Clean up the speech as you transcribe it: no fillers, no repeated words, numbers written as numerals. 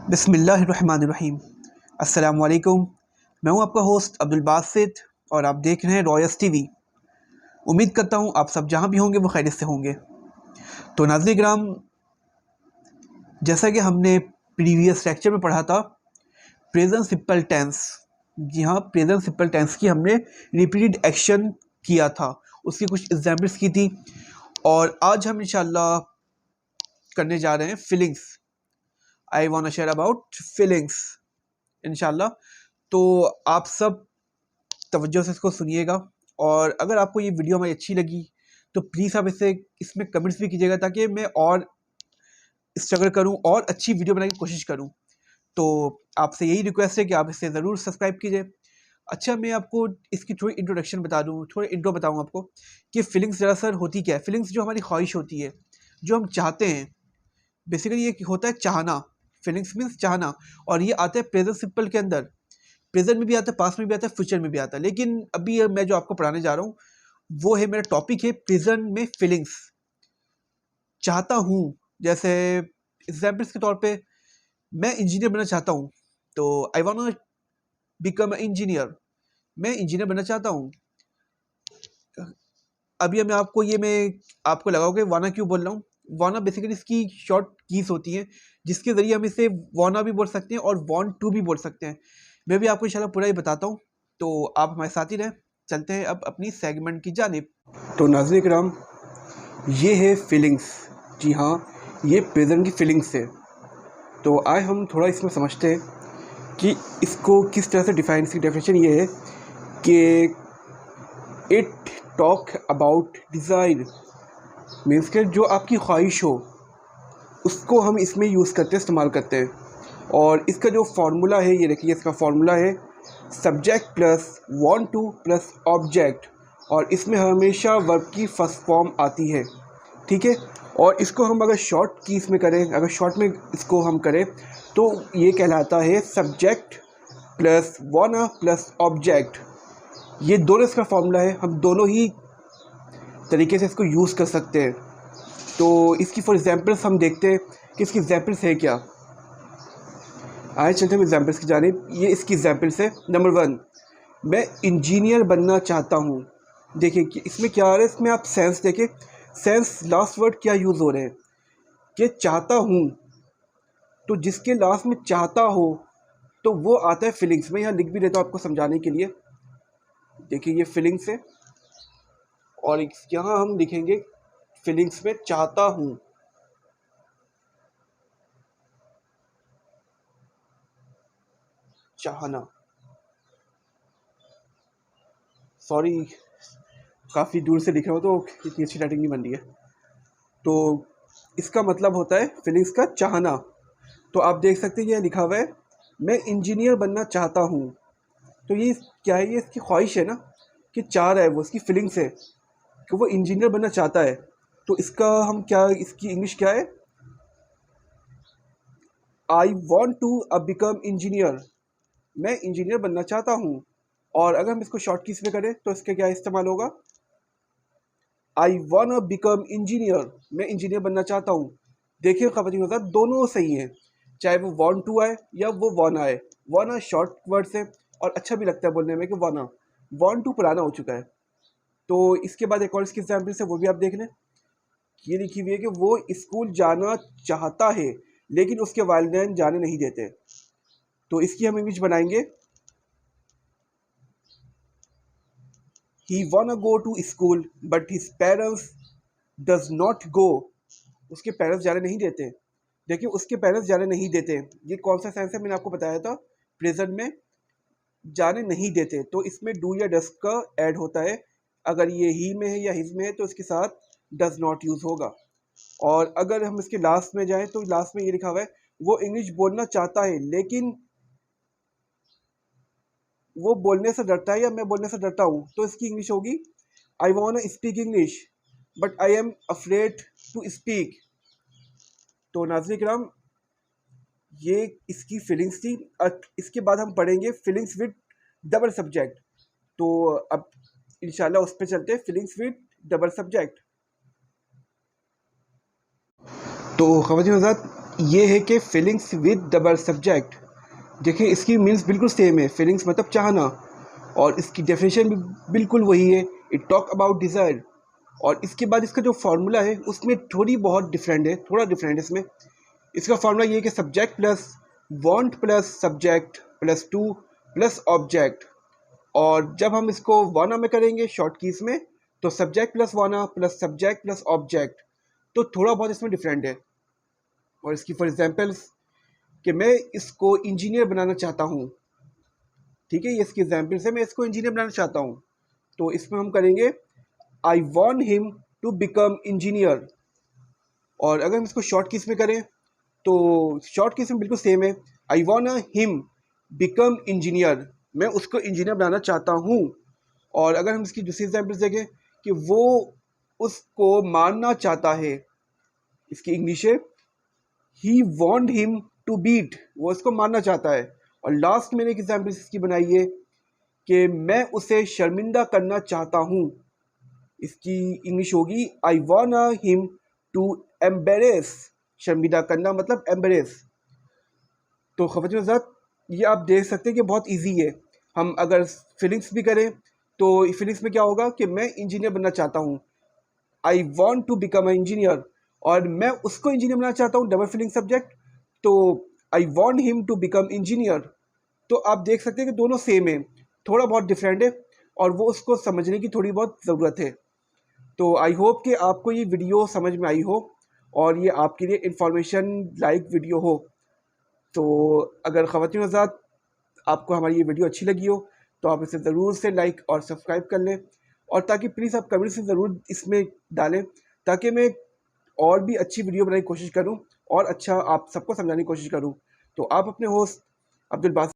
बिस्मिल्लाहिर्रहमानिर्रहीम। अस्सलाम वालेकुम। मैं हूं आपका होस्ट अब्दुल बासित और आप देख रहे हैं रॉयस टीवी। उम्मीद करता हूं आप सब जहां भी होंगे वो खैरियत से होंगे। तो नाज़रीन किराम, जैसा कि हमने प्रीवियस लेक्चर में पढ़ा था प्रेजेंट सिंपल टेंस। जी हाँ, प्रेजेंट सिंपल टेंस की हमने रिपीटेड एक्शन किया था, उसकी कुछ एग्जाम्पल्स की थी। और आज हम इंशाल्लाह करने जा रहे हैं feelings. I want to share about feelings इंशाल्लाह। तो आप सब तवज्जो से इसको सुनिएगा, और अगर आपको ये वीडियो हमारी अच्छी लगी तो प्लीज़ आप इसमें कमेंट्स भी कीजिएगा ताकि मैं और स्ट्रगल करूं और अच्छी वीडियो बनाने की कोशिश करूं। तो आपसे यही रिक्वेस्ट है कि आप इसे ज़रूर सब्सक्राइब कीजिए। अच्छा, मैं आपको इसकी थोड़ी इंट्रोडक्शन बता दूं, थोड़ा इंट्रो बताऊं आपको कि फीलिंग्स दरअसल होती क्या है। फीलिंग्स जो हमारी ख्वाहिश होती है, जो हम चाहते हैं, बेसिकली ये होता है चाहना। फीलिंग्स मीन्स चाहना, और ये आता है प्रेजेंट सिंपल के अंदर। प्रेजेंट में भी आता है, पास्ट में भी आता है, फ्यूचर में भी आता है। लेकिन अभी मैं जो आपको पढ़ाने जा रहा हूँ वो है, मेरा टॉपिक है प्रेजेंट में फीलिंग्स। चाहता हूँ, जैसे एग्जाम्पल्स के तौर पे मैं इंजीनियर बनना चाहता हूँ, तो आई वांट बिकम इंजीनियर। मैं इंजीनियर बनना चाहता हूँ। अभी मैं आपको लगाओ कि वाना क्यों बोल रहा हूँ। वाना बेसिकली इसकी शॉर्ट कीज होती हैं, जिसके ज़रिए हम इसे वाना भी बोल सकते हैं और वांट टू भी बोल सकते हैं। मैं भी आपको इंशाल्लाह पूरा ही बताता हूँ, तो आप हमारे साथ ही रहें। चलते हैं अब अपनी सेगमेंट की जानिब। तो नाज़रीन किराम, ये है फीलिंग्स। जी हाँ, ये प्रेजेंट की फीलिंग्स है। तो आए हम थोड़ा इसमें समझते हैं कि इसको किस तरह से डिफाइन। इसकी डेफिनेशन ये है कि it talk about desire. Means के जो आपकी ख्वाहिश हो उसको हम इसमें यूज़ करते हैं, इस्तेमाल करते हैं। और इसका जो फार्मूला है, ये देखिए, इसका फार्मूला है subject plus want two plus object, और इसमें हमेशा वर्ब की फर्स्ट फॉर्म आती है। ठीक है। और इसको हम अगर शॉर्ट कीज में करें, अगर शॉर्ट में इसको हम करें तो ये कहलाता है सब्जेक्ट प्लस वाना प्लस ऑब्जेक्ट। ये दोनों इसका फार्मूला है। हम दोनों ही तरीके से इसको यूज़ कर सकते हैं। तो इसकी फॉर एग्जांपल्स हम देखते हैं कि इसकी एग्जांपल्स है क्या। आए चलते हैं एग्जांपल्स की जानिब। ये इसकी एग्जांपल्स है। नंबर 1, मैं इंजीनियर बनना चाहता हूँ। देखिए कि इसमें क्या आ रहा है, इसमें आप सेंस देखें। सेंस लास्ट वर्ड क्या यूज़ हो रहे हैं कि चाहता हूँ। तो जिसके लास्ट में चाहता हो तो वो आता है फीलिंग्स में। यहाँ लिख भी देता हूँ आपको समझाने के लिए। देखिए ये फीलिंग्स है, और यहाँ हम लिखेंगे फीलिंग्स में चाहता हूँ। चाहना, सॉरी काफ़ी दूर से लिख रहा हूँ तो इतनी अच्छी राइटिंग नहीं बन रही है। तो इसका मतलब होता है फीलिंग्स का चाहना। तो आप देख सकते हैं ये लिखा हुआ है मैं इंजीनियर बनना चाहता हूँ। तो ये क्या है, ये इसकी ख्वाहिश है ना, कि चाह रहा है वो, इसकी फीलिंग्स है कि वो इंजीनियर बनना चाहता है। तो इसका हम क्या, इसकी इंग्लिश क्या है, I want to become engineer. मैं इंजीनियर बनना चाहता हूँ। और अगर हम इसको शॉर्ट कीज में करें तो इसका क्या इस्तेमाल होगा, आई वांट बिकम इंजीनियर। मैं इंजीनियर बनना चाहता हूँ। देखिए ख़वातीन हज़रात, दोनों सही हैं, चाहे वो वांट टू आए या वो वाना आए। वाना शॉर्ट वर्ड से और अच्छा भी लगता है बोलने में कि वाना। वांट टू पुराना हो चुका है। तो इसके बाद एक और इसकी एग्जाम्पल है, वो भी आप देख लें। ये लिखी हुई है कि वो स्कूल जाना चाहता है लेकिन उसके वालिदैन जाने नहीं देते। तो इसकी हम इंग्लिश बनाएंगे, ही wanna go to school but his parents does not go। उसके पेरेंट्स जाने नहीं देते। देखिए उसके पेरेंट्स जाने नहीं देते, ये कौन सा सेंस है, मैंने आपको बताया था प्रेजेंट में जाने नहीं देते। तो इसमें डू या डस का ऐड होता है। अगर ये ही में है या हिज में है तो इसके साथ डज नॉट यूज़ होगा। और अगर हम इसके लास्ट में जाएं तो लास्ट में ये लिखा हुआ है वो इंग्लिश बोलना चाहता है लेकिन वो बोलने से डरता है या मैं बोलने से डरता हूँ। तो इसकी इंग्लिश होगी I want speak English but I am afraid to speak. तो नाज़रीन किराम, ये इसकी फीलिंग्स थी। इसके बाद हम पढ़ेंगे फीलिंग्स विद डबल सब्जेक्ट। तो अब इंशाल्लाह उस पर चलते हैं, फीलिंग्स विद डबल सब्जेक्ट। तो ख़वातीन हज़रात, ये है कि फीलिंग्स विद डबल सब्जेक्ट। देखिए इसकी मीन्स बिल्कुल सेम है, फीलिंग्स मतलब चाहना, और इसकी डेफिनेशन भी बिल्कुल वही है, इट टॉक अबाउट डिज़ायर। और इसके बाद इसका जो फार्मूला है उसमें थोड़ी बहुत डिफरेंट है, थोड़ा डिफरेंट है इसमें। इसका फार्मूला ये है कि subject plus want plus subject plus two plus object. और जब हम इसको वाना में करेंगे शॉर्ट कीज में, तो सब्जेक्ट प्लस वाना प्लस सब्जेक्ट प्लस ऑब्जेक्ट, तो थोड़ा बहुत इसमें डिफरेंट है। और इसकी फॉर एग्जांपल्स कि मैं इसको इंजीनियर बनाना चाहता हूँ, ठीक है, ये इसकी एग्जांपल्स है, मैं इसको इंजीनियर बनाना चाहता हूँ, तो इसमें हम करेंगे I want him to become engineer. और अगर हम इसको शॉर्ट कीज में करें तो शॉर्ट कीज में बिल्कुल सेम है, I want him become engineer, मैं उसको इंजीनियर बनाना चाहता हूँ। और अगर हम इसकी दूसरी एग्जांपल्स देखें कि वो उसको मारना चाहता है, इसकी इंग्लिश है ही वॉन्ट हिम टू बीट, वो उसको मारना चाहता है। और लास्ट मैंने एक एग्जाम्पल इसकी बनाई है कि मैं उसे शर्मिंदा करना चाहता हूँ, इसकी इंग्लिश होगी I want him to embarrass, शर्मिंदा करना मतलब एम्बेरेस। तो ख़वातीन हज़रात, ये आप देख सकते हैं कि बहुत इजी है। हम अगर फीलिंग्स भी करें तो फीलिंग्स में क्या होगा कि मैं इंजीनियर बनना चाहता हूँ, I want to become a engineer, और मैं उसको इंजीनियर बनाना चाहता हूँ, डबल फीलिंग सब्जेक्ट, तो I want him to become engineer. तो आप देख सकते हैं कि दोनों सेम है, थोड़ा बहुत डिफरेंट है, और वो उसको समझने की थोड़ी बहुत ज़रूरत है। तो आई होप कि आपको ये वीडियो समझ में आई हो और ये आपके लिए इंफॉर्मेशन लाइक वीडियो हो। तो अगर ख़वातीन हज़रात आपको हमारी ये वीडियो अच्छी लगी हो तो आप इसे ज़रूर से लाइक और सब्सक्राइब कर लें, और ताकि प्लीज़ आप कमेंट से ज़रूर इसमें डालें, ताकि मैं और भी अच्छी वीडियो बनाने की कोशिश करूं और अच्छा आप सबको समझाने की कोशिश करूं। तो आप अपने होस्ट अब्दुल बासित